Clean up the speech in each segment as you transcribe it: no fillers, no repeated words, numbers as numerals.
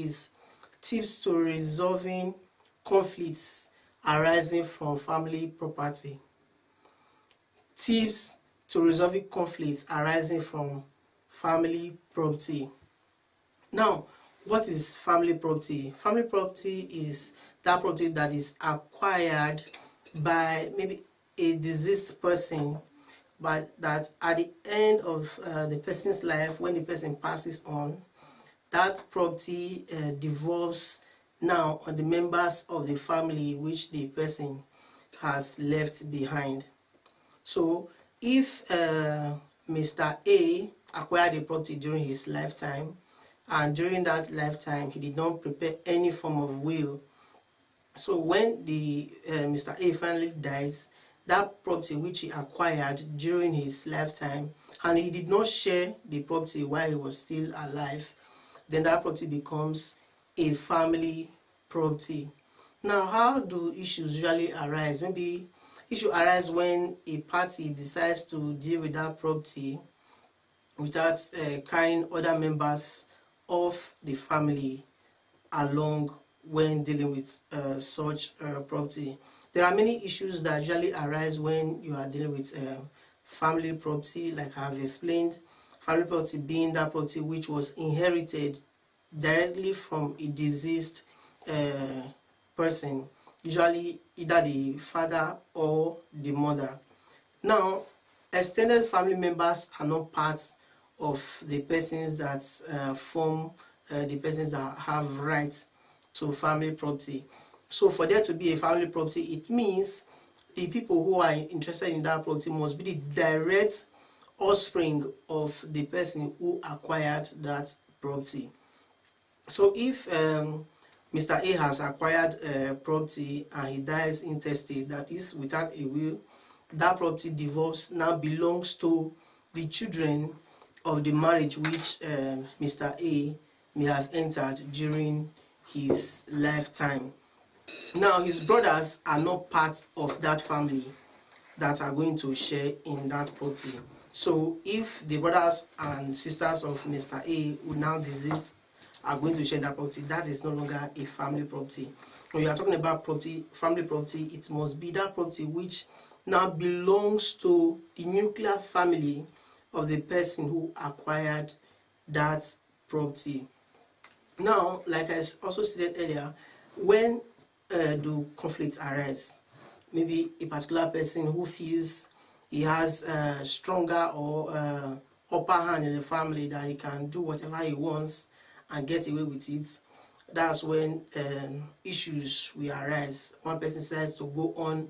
is tips to resolving conflicts arising from family property. Tips to resolving conflicts arising from family property. Now, what is family property? Family property is that property that is acquired by maybe a deceased person, but that at the end of the person's life, when the person passes on, that property devolves now on the members of the family which the person has left behind. So if Mr. A acquired a property during his lifetime, and during that lifetime he did not prepare any form of will, so when the Mr. A finally dies, that property which he acquired during his lifetime, and he did not share the property while he was still alive, then that property becomes a family property. Now, how do issues usually arise? Maybe issue arise when a party decides to deal with that property without carrying other members of the family along when dealing with such property. There are many issues that usually arise when you are dealing with family property, like I have explained. Family property being that property which was inherited directly from a deceased person, usually either the father or the mother. Now, extended family members are not part of the persons that form the persons that have rights to family property. So for there to be a family property, it means the people who are interested in that property must be the direct offspring of the person who acquired that property. So if Mr. A has acquired property and he dies intestate, that is without a will, that property devolves, now belongs to the children of the marriage which Mr. A may have entered during his lifetime. Now, his brothers are not part of that family that are going to share in that property. So if the brothers and sisters of Mr. A who now deceased are going to share that property, that is no longer a family property. When you are talking about property, family property, it must be that property which now belongs to the nuclear family of the person who acquired that property. Now, like I also stated earlier, when do conflicts arise? Maybe a particular person who feels he has a stronger or upper hand in the family, that he can do whatever he wants and get away with it. That's when issues will arise. One person decides to go on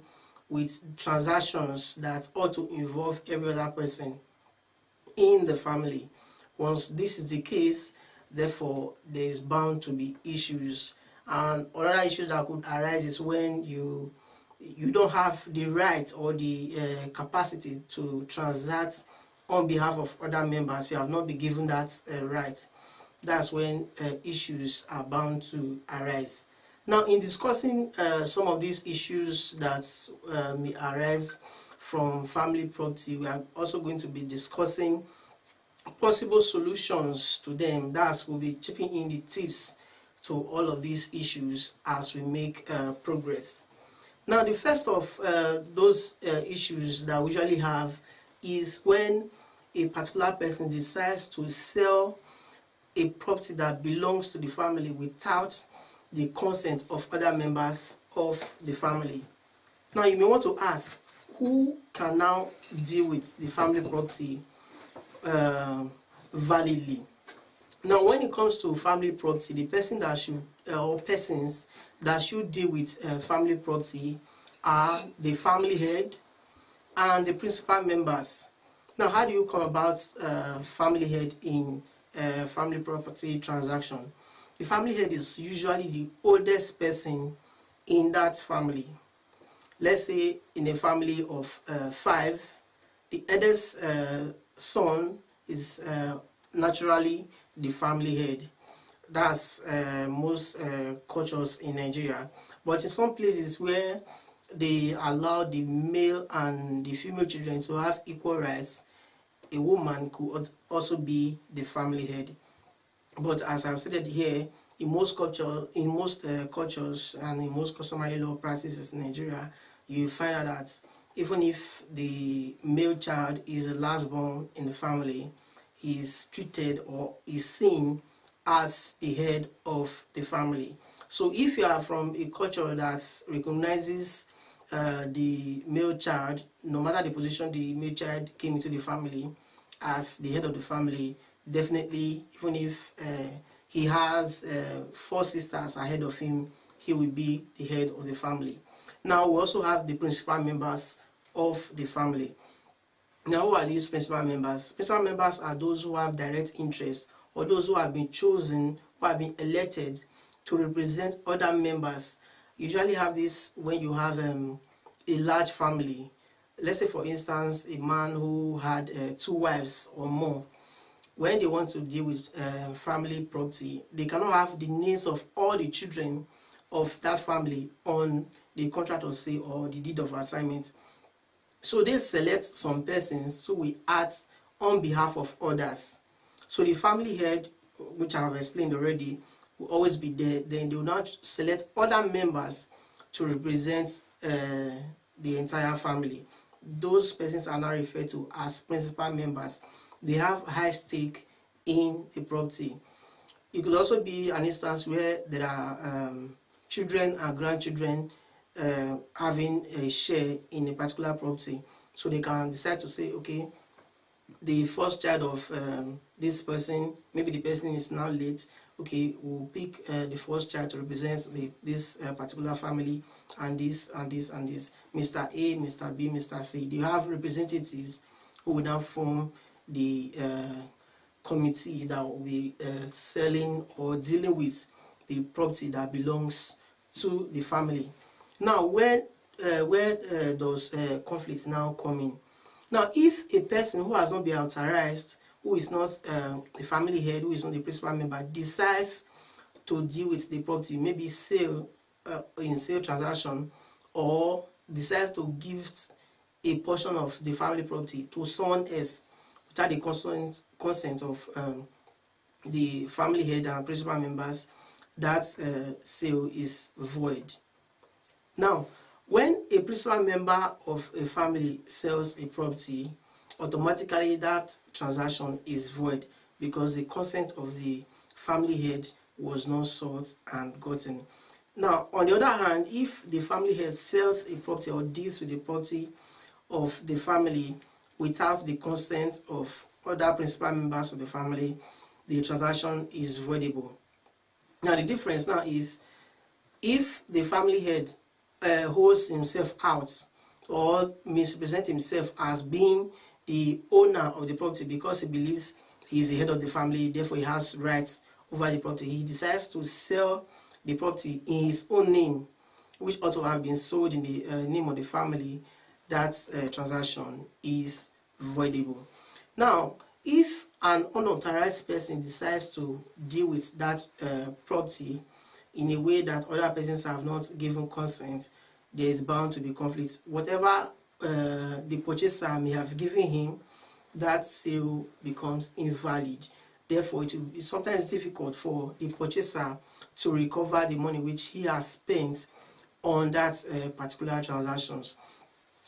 with transactions that ought to involve every other person in the family. Once this is the case, therefore there is bound to be issues. And another issue that could arise is when you don't have the right or the capacity to transact on behalf of other members. You have not been given that right. That's when issues are bound to arise. Now, in discussing some of these issues that may arise from family property, we are also going to be discussing possible solutions to them. Thus, we'll be chipping in the tips to all of these issues as we make progress. Now, the first of those issues that we usually have is when a particular person decides to sell a property that belongs to the family without the consent of other members of the family. Now, you may want to ask, who can now deal with the family property validly? Now, when it comes to family property, the person that should or persons that should deal with family property are the family head and the principal members. Now, how do you come about family head in family property transaction? The family head is usually the oldest person in that family. Let's say in a family of 5, the eldest son is naturally the family head. That's most cultures in Nigeria. But in some places where they allow the male and the female children to have equal rights, a woman could also be the family head. But as I've stated here, in most cultures and in most customary law practices in Nigeria, you find out that even if the male child is the last born in the family, he is treated or is seen as the head of the family. So if you are from a culture that recognizes the male child, no matter the position the male child came into the family, as the head of the family, definitely, even if he has 4 sisters ahead of him, he will be the head of the family. Now we also have the principal members of the family. Now, who are these principal members? Principal members are those who have direct interest, or those who have been chosen, who have been elected to represent other members. You usually have this when you have a large family. Let's say, for instance, a man who had 2 wives or more. When they want to deal with family property, they cannot have the names of all the children of that family on the contract of sale or the deed of assignment. So they select some persons who will act on behalf of others. So the family head, which I have explained already, will always be there. Then they will not select other members to represent the entire family. Those persons are now referred to as principal members. They have high stake in the property. It could also be an instance where there are children and grandchildren having a share in a particular property. So they can decide to say, okay, the first child of this person, maybe the person is now late, okay, we'll pick the first child to represent this particular family, and this and this and this, Mr. A, Mr. B, Mr. C. They have representatives who will now form the committee that will be selling or dealing with the property that belongs to the family. Now, where does conflicts now come in? Now, if a person who has not been authorized, who is not a family head, who is not the principal member, decides to deal with the property, maybe sale in sale transaction, or decides to give a portion of the family property to someone else without the consent of the family head and principal members, that sale is void. Now, when a principal member of a family sells a property, automatically that transaction is void because the consent of the family head was not sought and gotten. Now, on the other hand, if the family head sells a property or deals with the property of the family without the consent of other principal members of the family, the transaction is voidable. Now, the difference now is if the family head holds himself out or misrepresents himself as being the owner of the property because he believes he is the head of the family, therefore he has rights over the property, he decides to sell the property in his own name, which ought to have been sold in the name of the family, that transaction is voidable. Now, if an unauthorized person decides to deal with that property in a way that other persons have not given consent, there is bound to be conflict. Whatever the purchaser may have given him, that sale becomes invalid. Therefore, it will be sometimes difficult for the purchaser to recover the money which he has spent on that particular transactions.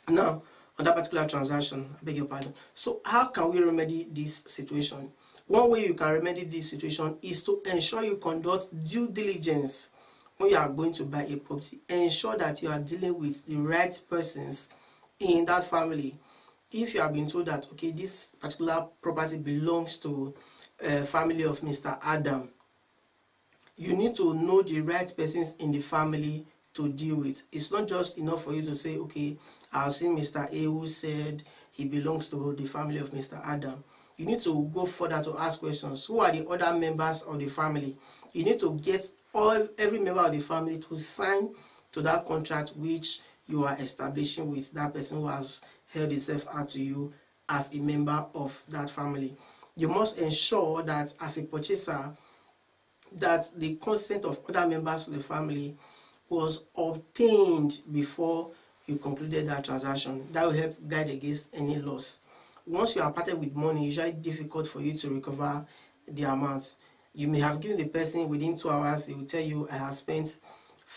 Now, on that particular transaction, I beg your pardon. So, how can we remedy this situation? One way you can remedy this situation is to ensure you conduct due diligence when you are going to buy a property. Ensure that you are dealing with the right persons in that family. If you have been told that, okay, this particular property belongs to a family of Mr. Adam, you need to know the right persons in the family to deal with. It's not just enough for you to say, okay, I've seen Mr. A who said he belongs to the family of Mr. Adam. You need to go further to ask questions. Who are the other members of the family? You need to get every member of the family to sign to that contract which you are establishing with that person who has held himself out to you as a member of that family. You must ensure that as a purchaser, that the consent of other members of the family was obtained before you concluded that transaction. That will help guide against any loss. Once you are parted with money, it's usually difficult for you to recover the amount. You may have given the person within 2 hours, he will tell you, I have spent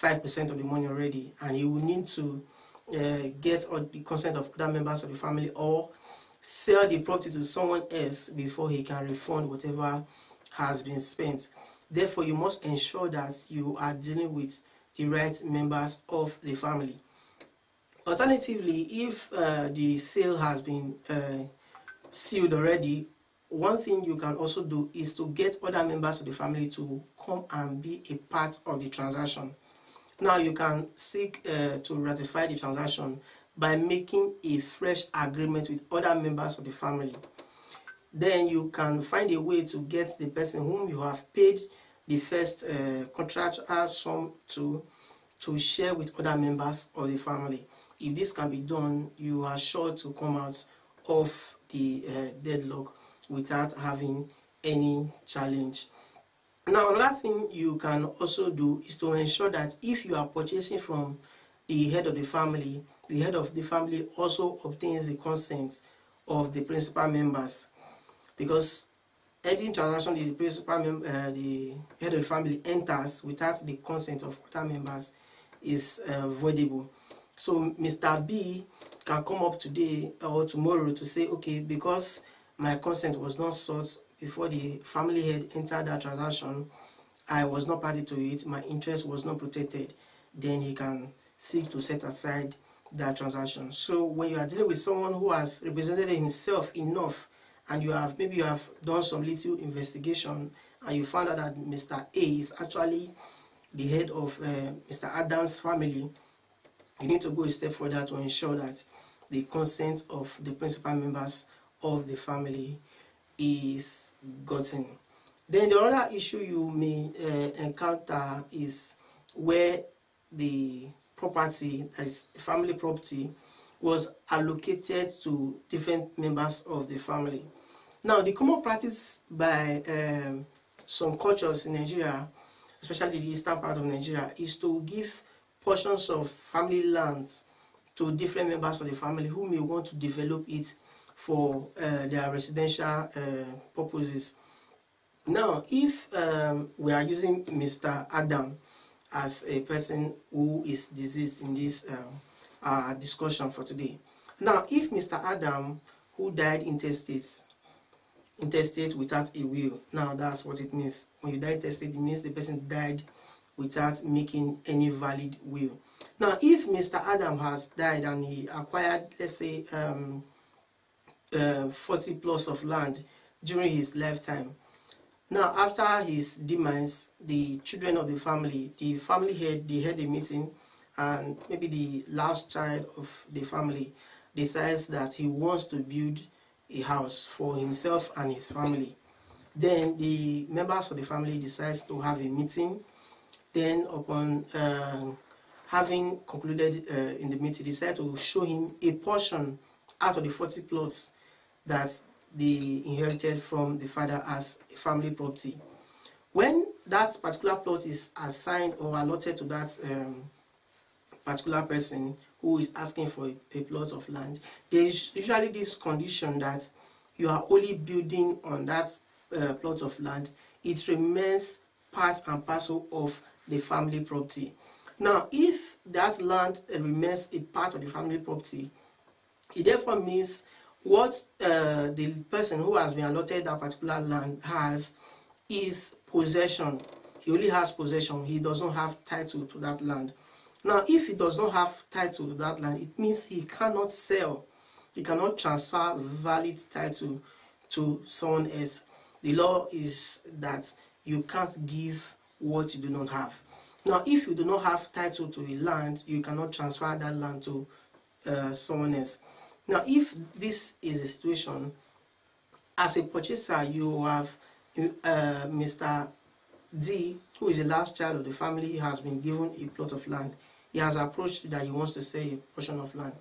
5% of the money already, and you will need to get the consent of other members of the family or sell the property to someone else before he can refund whatever has been spent. Therefore, you must ensure that you are dealing with the right members of the family. Alternatively, if the sale has been sealed already, one thing you can also do is to get other members of the family to come and be a part of the transaction. Now you can seek to ratify the transaction by making a fresh agreement with other members of the family. Then you can find a way to get the person whom you have paid the first contractual sum to share with other members of the family. If this can be done, you are sure to come out of the deadlock without having any challenge. Now, another thing you can also do is to ensure that if you are purchasing from the head of the family also obtains the consent of the principal members, because any transaction the head of the family enters without the consent of other members is voidable. So Mr. B can come up today or tomorrow to say, okay, because my consent was not sought before the family head entered that transaction, I was not party to it, my interest was not protected, then he can seek to set aside that transaction. So when you are dealing with someone who has represented himself enough, and you have done some little investigation, and you found out that Mr. A is actually the head of Mr. Adam's family, you need to go a step further to ensure that the consent of the principal members of the family is gotten. Then the other issue you may encounter is where the property, that is family property, was allocated to different members of the family. Now, the common practice by some cultures in Nigeria, especially the eastern part of Nigeria, is to give portions of family lands to different members of the family who may want to develop it for their residential purposes. Now, if we are using Mr. Adam as a person who is deceased in this discussion for today. Now, if Mr. Adam, who died intestate without a will, now that's what it means. When you die intestate, it means the person died without making any valid will. Now, if Mr. Adam has died and he acquired, let's say, 40 plus of land during his lifetime, now after his demise, the children of the family head, they had a meeting, and maybe the last child of the family decides that he wants to build a house for himself and his family. Then the members of the family decides to have a meeting. Then upon having concluded in the meeting, decide to show him a portion out of the 40 plots that they inherited from the father as a family property. When that particular plot is assigned or allotted to that particular person who is asking for a plot of land, there is usually this condition that you are only building on that plot of land. It remains part and parcel of the family property. Now, if that land remains a part of the family property, it therefore means what the person who has been allotted that particular land has is possession. He only has possession. He does not have title to that land. Now, if he does not have title to that land, it means he cannot sell. He cannot transfer valid title to someone else. The law is that you can't give what you do not have. Now, if you do not have title to a land, you cannot transfer that land to someone else. Now, if this is a situation, as a purchaser, you have Mr. D, who is the last child of the family, has been given a plot of land. He has approached that he wants to sell a portion of land.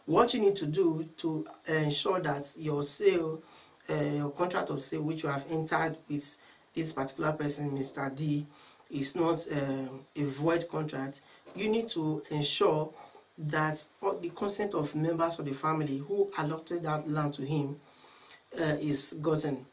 What you need to do to ensure that your sale, your contract of sale, which you have entered with this particular person, Mr. D, is not a void contract, you need to ensure that the consent of members of the family who allotted that land to him is gotten.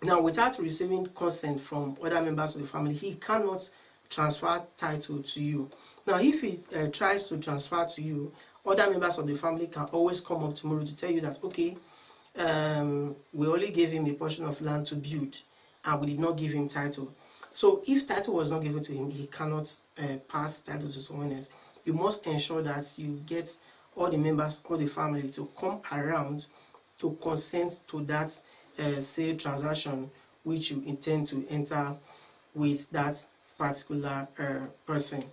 Now, without receiving consent from other members of the family, he cannot transfer title to you. Now, if he tries to transfer to you, other members of the family can always come up tomorrow to tell you that, okay, we only gave him a portion of land to build and we did not give him title. So if title was not given to him, he cannot pass title to someone else. You must ensure that you get all the members of the family to come around to consent to that sale transaction which you intend to enter with that particular person.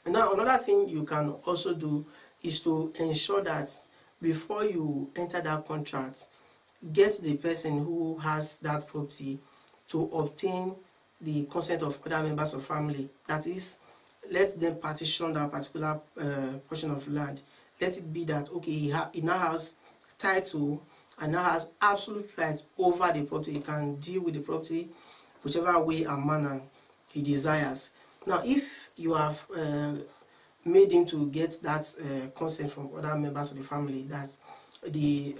Now, another thing you can also do is to ensure that before you enter that contract, get the person who has that property to obtain the consent of other members of family. That is, let them partition that particular portion of land. Let it be that, okay, he now has title and now has absolute rights over the property. He can deal with the property whichever way and manner he desires. Now, if you have made him to get that consent from other members of the family, that the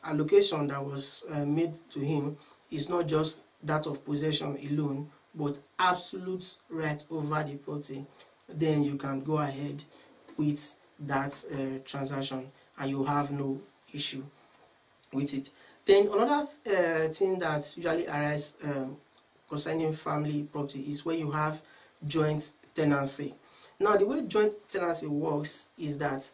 allocation that was made to him is not just that of possession alone, but absolute right over the property, then you can go ahead with that transaction and you have no issue with it. Then another thing that usually arises concerning family property is when you have joint tenancy. Now, the way joint tenancy works is that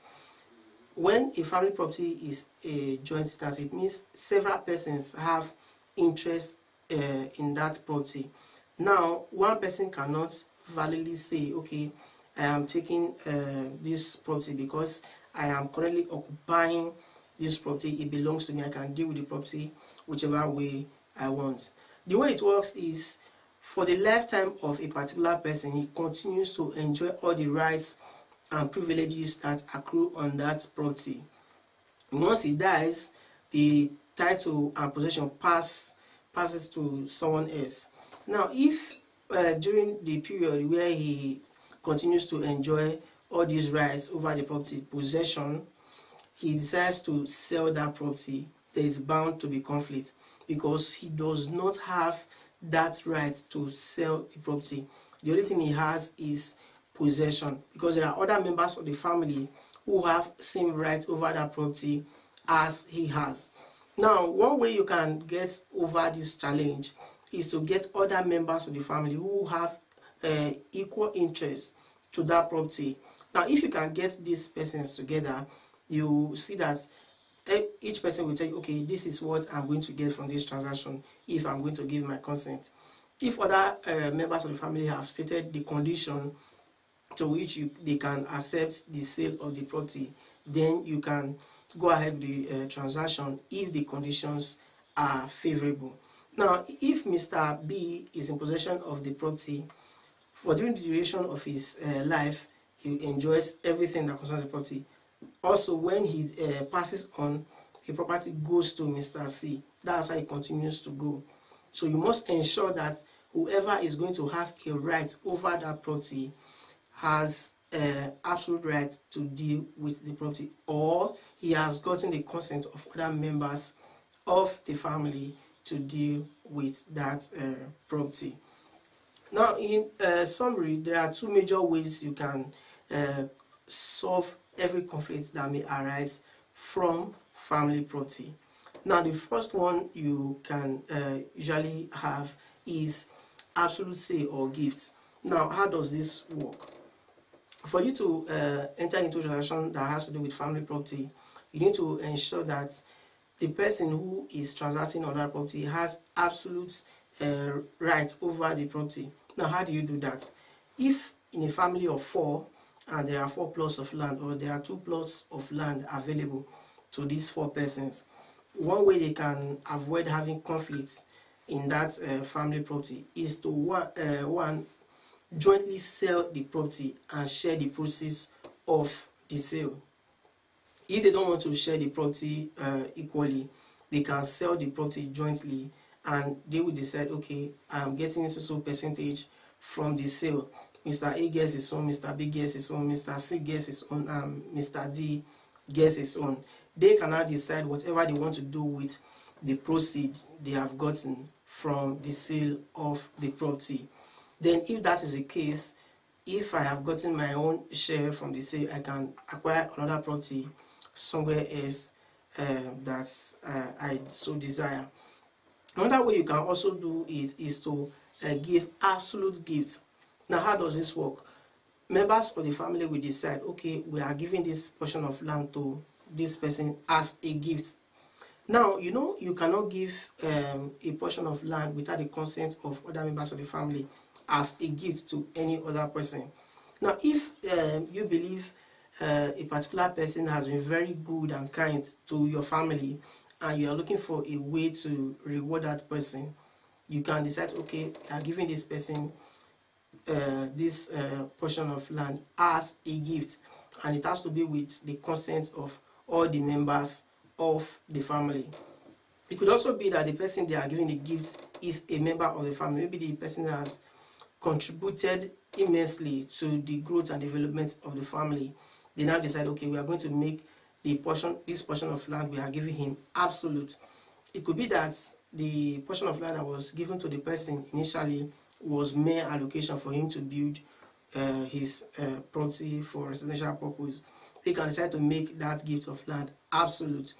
when a family property is a joint tenancy, it means several persons have interest in that property. Now, one person cannot validly say, okay, I am taking this property because I am currently occupying this property. It belongs to me. I can deal with the property whichever way I want. The way it works is, for the lifetime of a particular person, he continues to enjoy all the rights and privileges that accrue on that property. Once he dies, the title and possession passes to someone else. Now, if during the period where he continues to enjoy all these rights over the property possession, he decides to sell that property, there is bound to be conflict because he does not have that right to sell the property. The only thing he has is possession, because there are other members of the family who have same right over that property as he has. Now, one way you can get over this challenge is to get other members of the family who have equal interest to that property. Now, if you can get these persons together, you see that each person will tell you, okay, this is what I'm going to get from this transaction if I'm going to give my consent. If other members of the family have stated the condition to which they can accept the sale of the property, then you can go ahead with the transaction if the conditions are favorable. Now, if Mr. B is in possession of the property, for during the duration of his life, he enjoys everything that concerns the property. Also, when he passes on, the property goes to Mr. C. That's how it continues to go. So you must ensure that whoever is going to have a right over that property has absolute right to deal with the property, or he has gotten the consent of other members of the family to deal with that property. Now, in summary, there are two major ways you can solve every conflict that may arise from family property. Now, the first one you can usually have is absolute say or gifts. Now, how does this work? For you to enter into a transaction that has to do with family property, you need to ensure that the person who is transacting on that property has absolute right over the property. Now, how do you do that? If in a family of 4 and there are 4 plots of land, or there are 2 plots of land available to these 4 persons, one way they can avoid having conflicts in that family property is to one, jointly sell the property and share the proceeds of the sale. If they don't want to share the property equally, they can sell the property jointly and they will decide, okay, I'm getting so percentage from the sale. Mr. A gets his own, Mr. B gets his own, Mr. C gets his own, and Mr. D gets his own. They cannot decide whatever they want to do with the proceeds they have gotten from the sale of the property. Then if that is the case, if I have gotten my own share from the sale, I can acquire another property somewhere else that I so desire. Another way you can also do it is to give absolute gifts. Now, how does this work? Members of the family will decide, okay, we are giving this portion of land to this person as a gift. Now, you know, you cannot give a portion of land without the consent of other members of the family as a gift to any other person. Now, if you believe a particular person has been very good and kind to your family, and you are looking for a way to reward that person, you can decide, okay, you are giving this person this portion of land as a gift, and it has to be with the consent of all the members of the family. It could also be that the person they are giving the gifts is a member of the family. Maybe the person has contributed immensely to the growth and development of the family. They now decide, okay, we are going to make this portion of land we are giving him absolute. It could be that the portion of land that was given to the person initially was mere allocation for him to build his property for residential purpose. They can decide to make that gift of land absolute.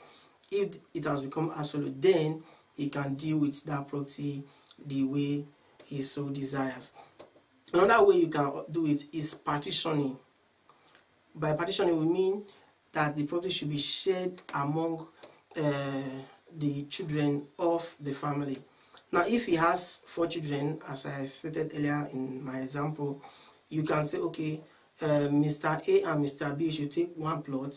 If it has become absolute, then he can deal with that property the way he so desires. Another way you can do it is partitioning. By partitioning, we mean that the property should be shared among the children of the family. Now, if he has 4 children, as I stated earlier in my example, you can say, okay, Mr. A and Mr. B should take 1 plot.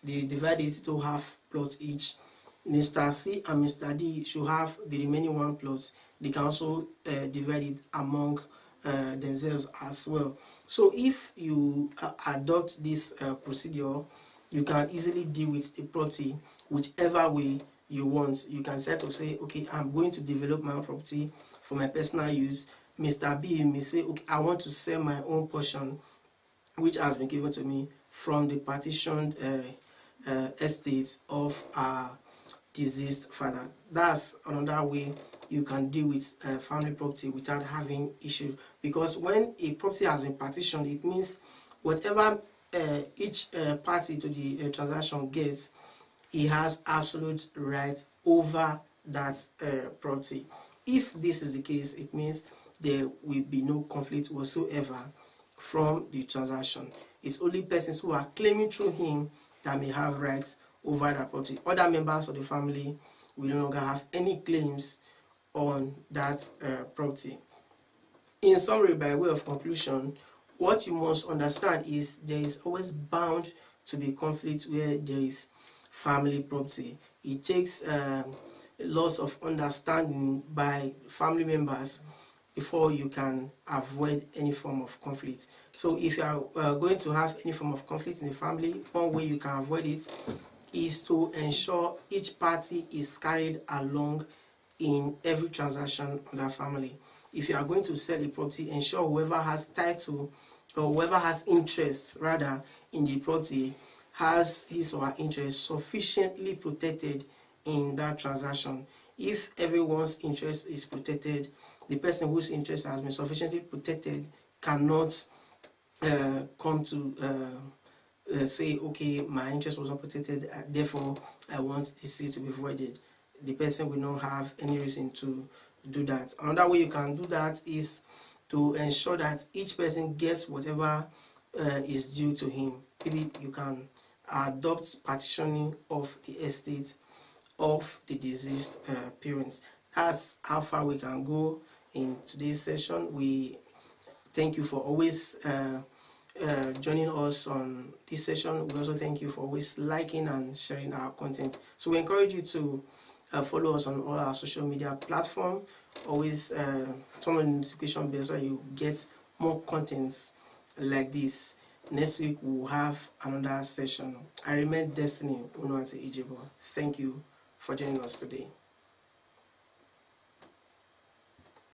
They divide it to half plots each. Mr. C and Mr. D should have the remaining 1 plot. They can also divide it among themselves as well. So if you adopt this procedure, you can easily deal with the property whichever way you want. You can set to say, okay, I'm going to develop my own property for my personal use. Mr. B may say, okay, I want to sell my own portion which has been given to me from the partitioned estates of our deceased father. That's another way you can deal with family property without having issue, because when a property has been partitioned, it means whatever each party to the transaction gets, he has absolute right over that property. If this is the case, it means there will be no conflict whatsoever from the transaction. It's only persons who are claiming through him that may have rights over that property. Other members of the family will no longer have any claims on that property. In summary, by way of conclusion, what you must understand is there is always bound to be conflict where there is family property. It takes lots of understanding by family members before you can avoid any form of conflict. So if you are going to have any form of conflict in the family, one way you can avoid it is to ensure each party is carried along in every transaction of that family. If you are going to sell a property, ensure whoever has title or whoever has interest rather in the property has his or her interest sufficiently protected in that transaction. If everyone's interest is protected, the person whose interest has been sufficiently protected cannot come to say, okay, my interest was not protected, therefore I want this sale to be voided. The person will not have any reason to do that. Another way you can do that is to ensure that each person gets whatever is due to him. Maybe you can adopt partitioning of the estate of the deceased parents. That's how far we can go in today's session. We thank you for always joining us on this session. We also thank you for always liking and sharing our content. So we encourage you to follow us on all our social media platforms. Always turn on the notification bell so you get more contents like this. Next week we'll have another session. I remain Destiny Unuate Ijebo. Thank you for joining us today.